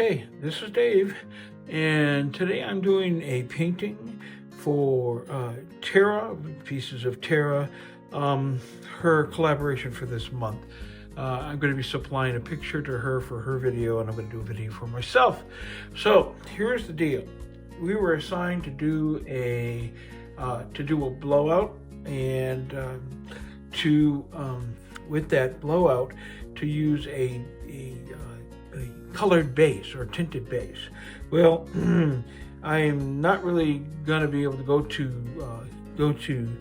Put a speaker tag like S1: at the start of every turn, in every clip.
S1: Okay, this is Dave, and today I'm doing a painting for Tara, pieces of Tara, her collaboration for this month. I'm going to be supplying a picture to her for her video, and I'm going to do a video for myself. So here's the deal: we were assigned to do a blowout, and with that blowout to use a colored base or tinted base. Well, I am not really going to be able to go to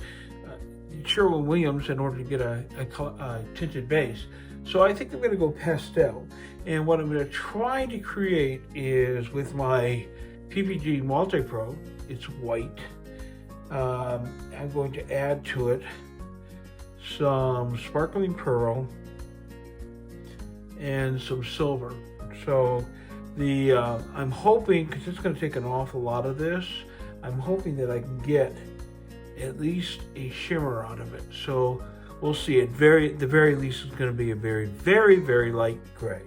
S1: Sherwin-Williams in order to get a tinted base. So I think I'm going to go pastel. And what I'm going to try to create is with my PPG Multi-Pro. It's white. I'm going to add to it some sparkling pearl and some silver. So I'm hoping, because it's going to take an awful lot of this, I'm hoping that I can get at least a shimmer out of it. So we'll see. At the very least, it's going to be a very, very, very light gray.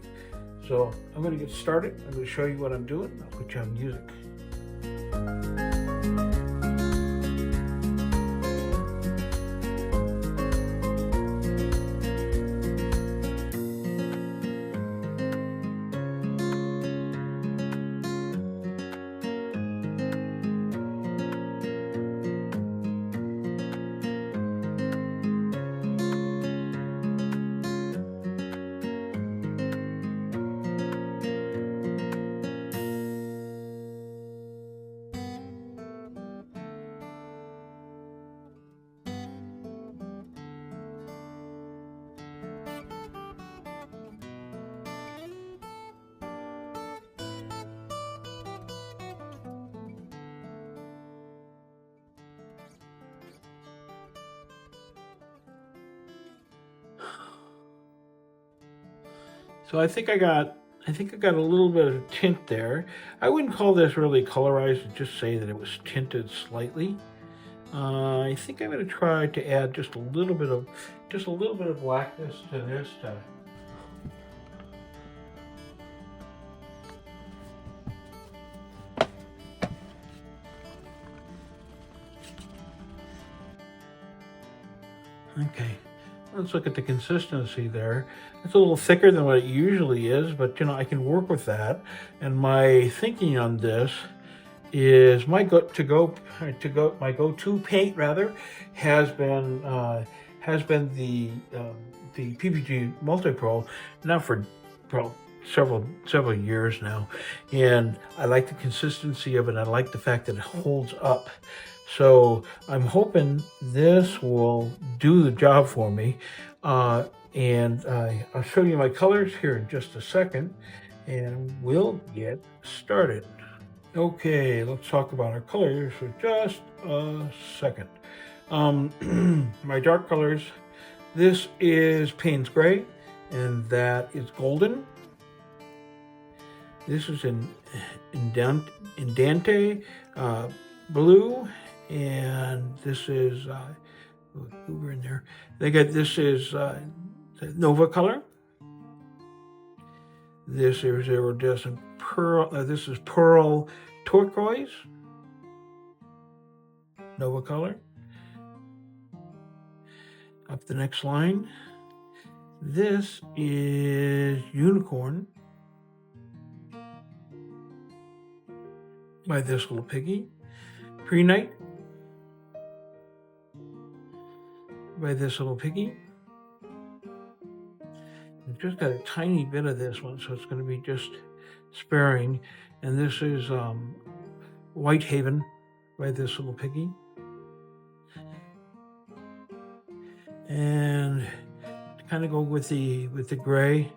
S1: So I'm going to get started. I'm going to show you what I'm doing. I'll put you on music. So I think I got a little bit of tint there. I wouldn't call this really colorized, I'd just say that it was tinted slightly. I think I'm going to try to add just a little bit of blackness to this stuff. Okay. Let's look at the consistency there. It's a little thicker than what it usually is, but I can work with that. And my thinking on this is my go-to paint rather has been the PPG Multi-Pro now for several years now, and I like the consistency of it. I like the fact that it holds up. So I'm hoping this will do the job for me. And I'll show you my colors here in just a second, and we'll get started. Okay, let's talk about our colors for just a second. My dark colors, this is Payne's Gray, and that is golden. This is Indante blue. And this is over in there. This is Nova color. This is iridescent pearl. This is pearl turquoise. Nova color. Up the next line. This is unicorn by this little piggy. Pre-night by this little piggy. I've just got a tiny bit of this one, so it's going to be just sparing. And this is Whitehaven by this little piggy. And to kind of go with the gray,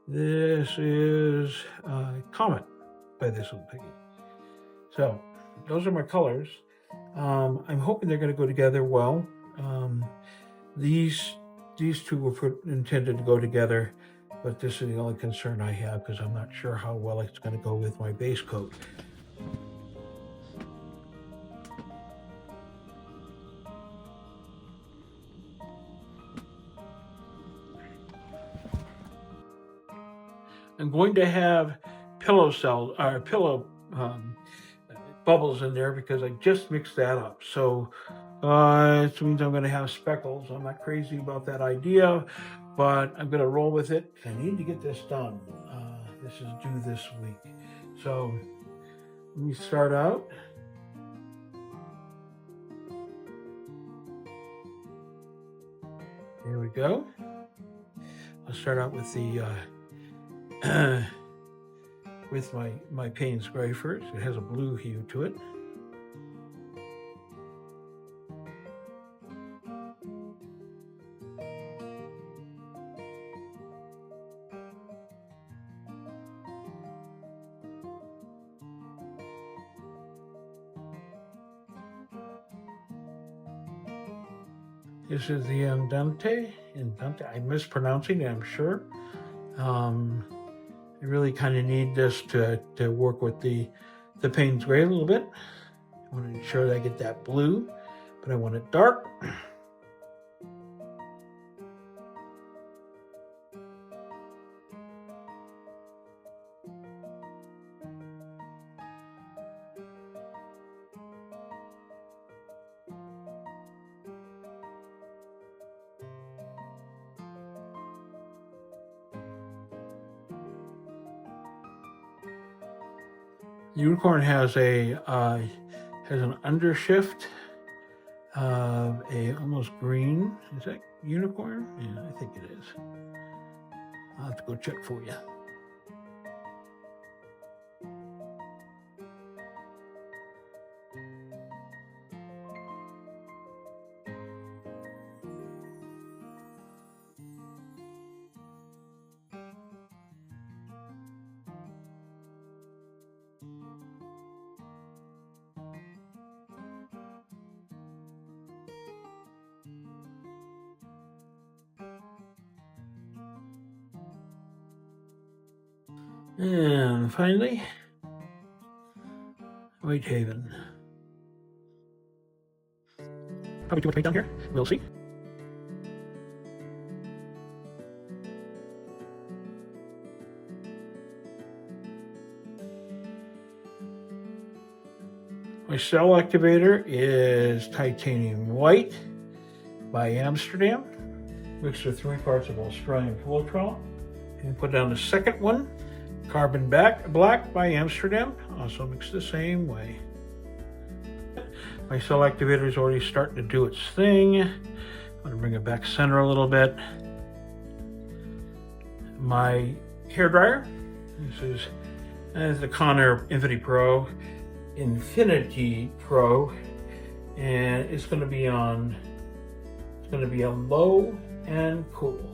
S1: this is Comet by this little piggy. So those are my colors. I'm hoping they're going to go together well. These two were intended to go together, but this is the only concern I have because I'm not sure how well it's going to go with my base coat. I'm going to have pillow cells or pillow bubbles in there because I just mixed that up. So it means I'm going to have speckles. I'm not crazy about that idea, but I'm going to roll with it. I need to get this done. This is due this week. So let me start out. Here we go. I'll start out with the with my Payne's gray first. It has a blue hue to it. This is the Andante. I'm mispronouncing it, I'm sure. I really kind of need this to work with the Payne's gray a little bit. I want to ensure that I get that blue, but I want it dark. Unicorn has an undershift of a almost green. Is that unicorn? Yeah, I think it is. I'll have to go check for you. And finally, Whitehaven. Probably too much paint down here. We'll see. My cell activator is titanium white by Amsterdam, mixed with 3 parts of Australian Floetrol. And put down the second one, carbon black by Amsterdam, also mixed the same way. My cell activator is already starting to do its thing. I'm going to bring it back center a little bit. My hair dryer, this is the Conair Infinity Pro, and it's going to be on low and cool.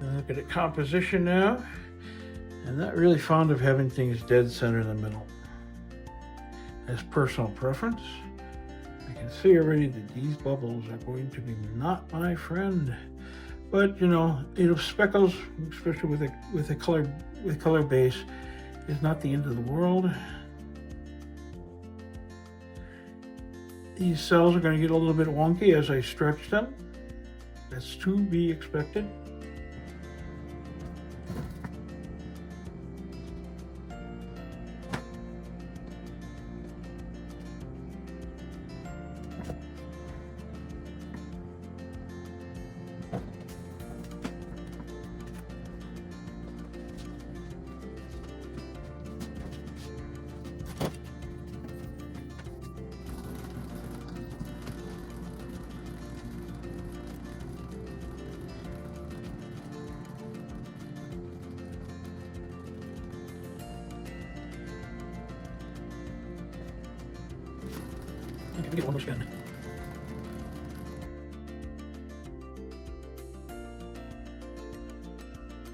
S1: Look at the composition now. I'm not really fond of having things dead center in the middle. as personal preference. I can see already that these bubbles are going to be not my friend. But you know, speckles, especially with a color base, is not the end of the world. These cells are going to get a little bit wonky as I stretch them. That's to be expected. Okay, we get one more spin.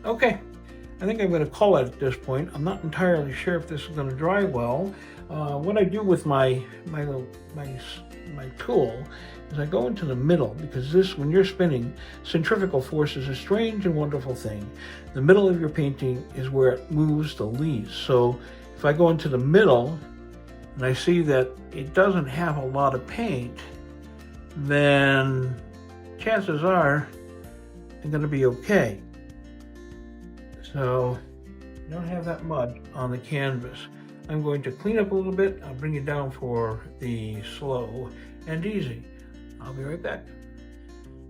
S1: Okay, I think I'm going to call it at this point. I'm not entirely sure if this is going to dry well. What I do with my tool is I go into the middle, because this, when you're spinning, centrifugal force is a strange and wonderful thing. The middle of your painting is where it moves the least. So if I go into the middle and I see that it doesn't have a lot of paint, then chances are I'm going to be okay. So I don't have that mud on the canvas. I'm going to clean up a little bit. I'll bring it down for the slow and easy. I'll be right back.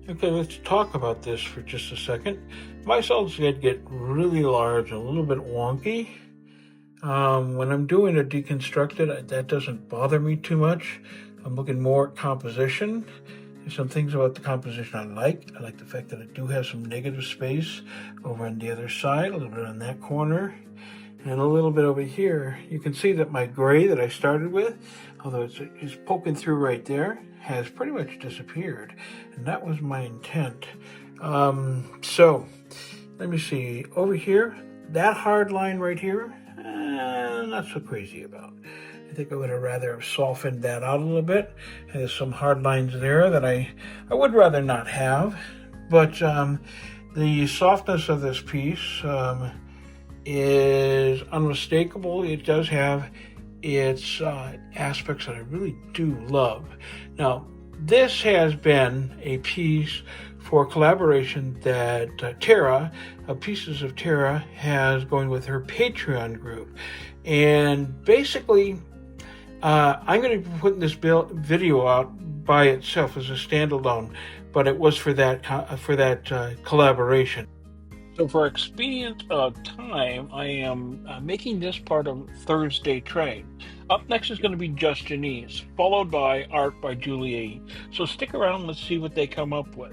S1: Okay, let's talk about this for just a second. My cells get really large and a little bit wonky. When I'm doing a deconstructed, that doesn't bother me too much. I'm looking more at composition. There's some things about the composition I like. I like the fact that I do have some negative space over on the other side, a little bit on that corner, and a little bit over here. You can see that my gray that I started with, although it's poking through right there, has pretty much disappeared. And that was my intent. So let me see. Over here, that hard line right here, not so crazy about. I think I would have rather have softened that out a little bit. And there's some hard lines there that I would rather not have. But the softness of this piece is unmistakable. It does have its aspects that I really do love. Now, this has been a piece for collaboration that Tara, Pieces of Tara, has going with her Patreon group. And basically, I'm going to be putting this video out by itself as a standalone, but it was for that collaboration. So for expedient of time, I am making this part of Thursday Trade. Up next is going to be Just Janice, followed by Art by Julie. So stick around, let's see what they come up with.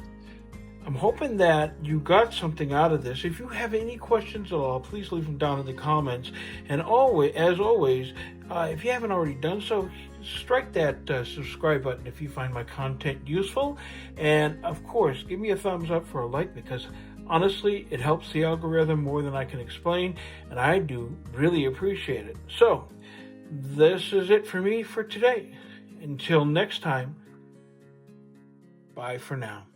S1: I'm hoping that you got something out of this. If you have any questions at all, please leave them down in the comments. And always, as always, if you haven't already done so, strike that subscribe button if you find my content useful. And of course, give me a thumbs up for a like, because honestly, it helps the algorithm more than I can explain, and I do really appreciate it. So, this is it for me for today. Until next time, bye for now.